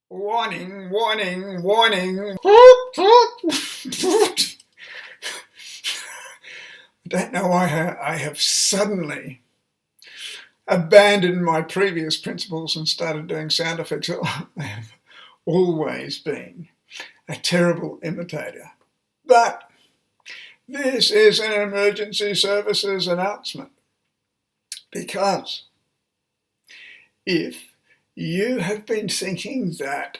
Warning, warning, warning. I don't know why I have suddenly abandoned my previous principles and started doing sound effects. I have always been a terrible imitator. But this is an emergency services announcement, because if you have been thinking that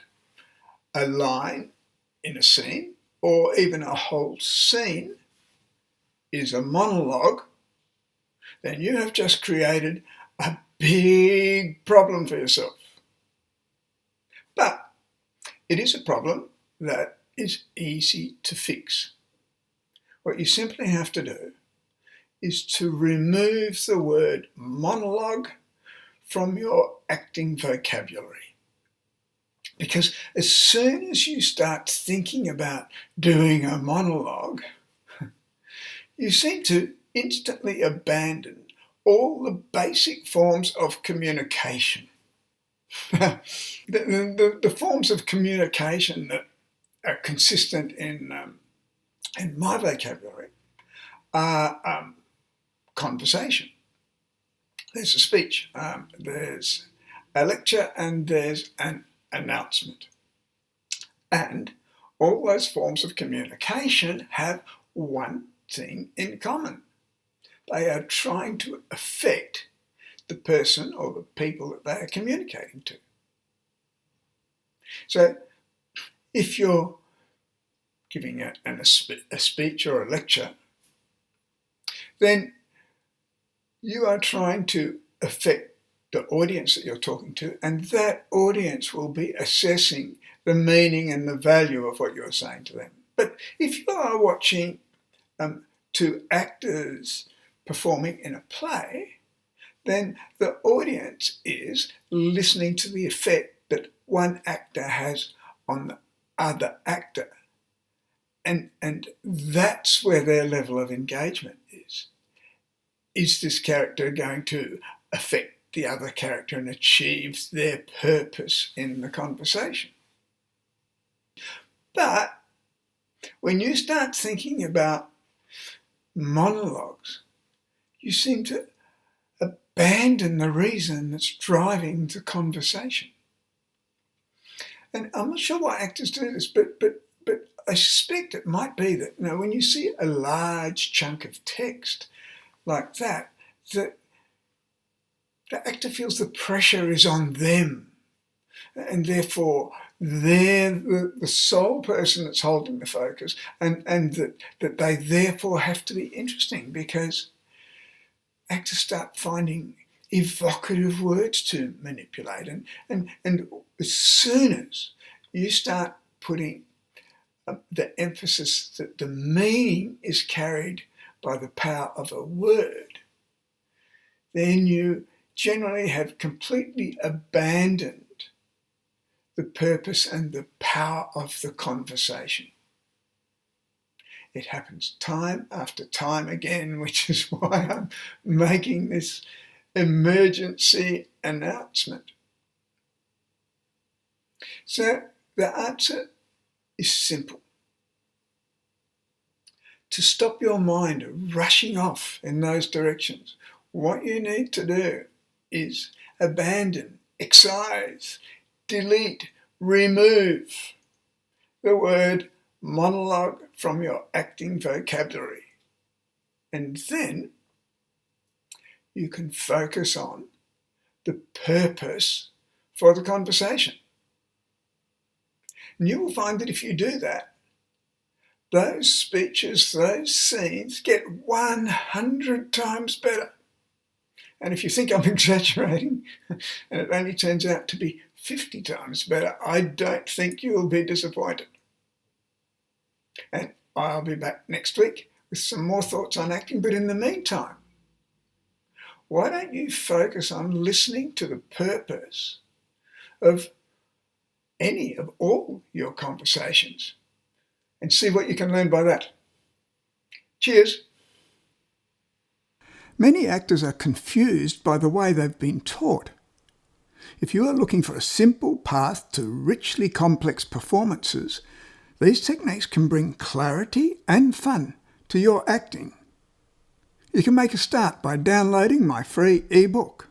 a line in a scene or even a whole scene is a monologue, then you have just created a big problem for yourself. But it is a problem that is easy to fix. What you simply have to do is to remove the word monologue from your acting vocabulary. Because as soon as you start thinking about doing a monologue, you seem to instantly abandon all the basic forms of communication. the forms of communication that are consistent in my vocabulary are conversation. There's a speech, there's a lecture, and there's an announcement. And all those forms of communication have one thing in common. They are trying to affect the person or the people that they are communicating to. So if you're giving a speech or a lecture, then you are trying to affect the audience that you're talking to, and that audience will be assessing the meaning and the value of what you're saying to them. But if you are watching two actors performing in a play, then the audience is listening to the effect that one actor has on the other actor. And that's where their level of engagement is. Is this character going to affect the other character and achieve their purpose in the conversation? But when you start thinking about monologues, you seem to abandon the reason that's driving the conversation. And I'm not sure why actors do this, but I suspect it might be that, when you see a large chunk of text like that, the actor feels the pressure is on them, and therefore they're the sole person that's holding the focus, and that they therefore have to be interesting, because actors start finding evocative words to manipulate, and as soon as you start putting the emphasis that the meaning is carried by the power of a word, then you generally have completely abandoned the purpose and the power of the conversation. It happens time after time again, which is why I'm making this emergency announcement. So the answer is simple. To stop your mind rushing off in those directions, what you need to do is abandon, excise, delete, remove the word monologue from your acting vocabulary. And then you can focus on the purpose for the conversation. And you will find that if you do that, those speeches, those scenes get 100 times better. And if you think I'm exaggerating, and it only turns out to be 50 times better, I don't think you'll be disappointed. And I'll be back next week with some more thoughts on acting. But in the meantime, why don't you focus on listening to the purpose of any of all your conversations and see what you can learn by that. Cheers. Many actors are confused by the way they've been taught. If you are looking for a simple path to richly complex performances, these techniques can bring clarity and fun to your acting. You can make a start by downloading my free ebook.